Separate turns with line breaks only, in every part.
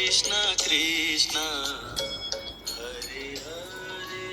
कृष्ण कृष्ण हरे हरे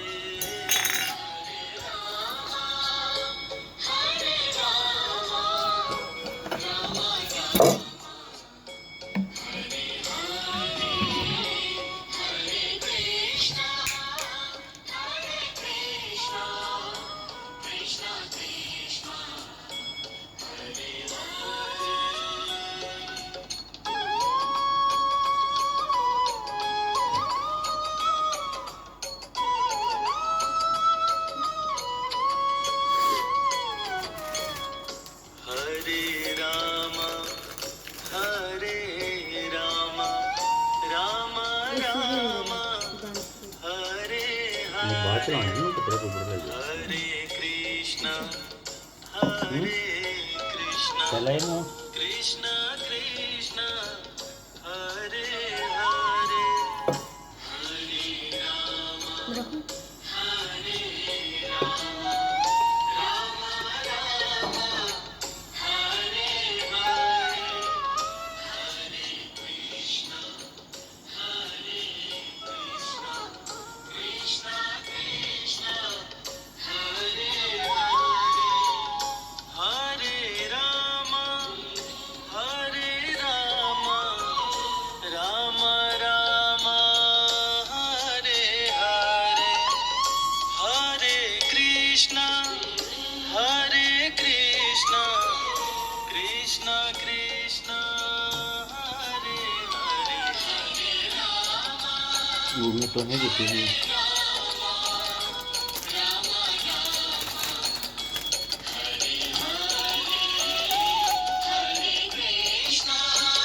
हरे राम हरे राम राम राम हरे
मैं बात
हरे
चलाने में कपड़े कुपड़े लगे
हरे कृष्ण हरे कृष्ण
चला ही ना
कृष्ण कृष्ण हरे हरे हरे राम हरे राम राम राम हरे हरे हरे कृष्ण कृष्ण कृष्ण हरे हरे हरे राम राम राम हरे हरे हरे कृष्ण कृष्ण कृष्ण हरे हरे
वो में तो नहीं दिखी नहीं
कृष्ण कृष्ण हरे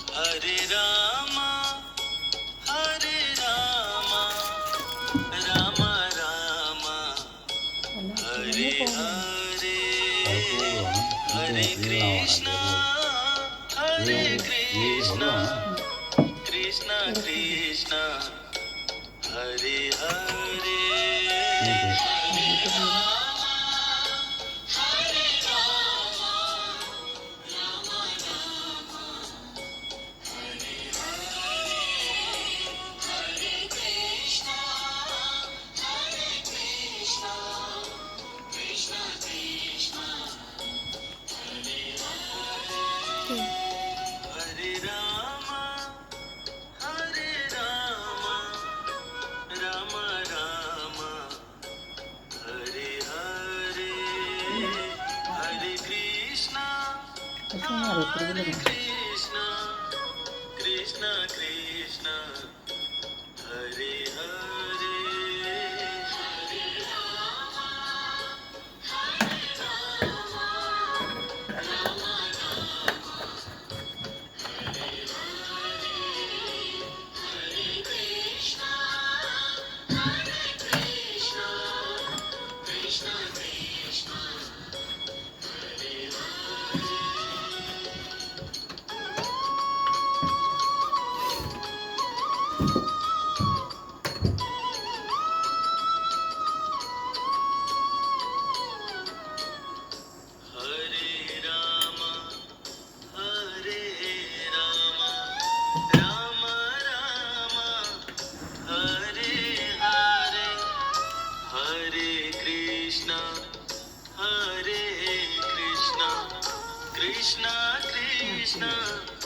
हरे राम राम राम हरे हरे
कल को आना
हरे
ये
कृष्ण
थोड़ा आना
कृष्ण कृष्ण हरे हरे
नहीं थे
हरे राम राम राम हरे हरे हरे कृष्ण कृष्ण कृष्ण कृष्ण हरे हरे हरे राम राम राम हरे हरे हरे कृष्ण कृष्ण कृष्ण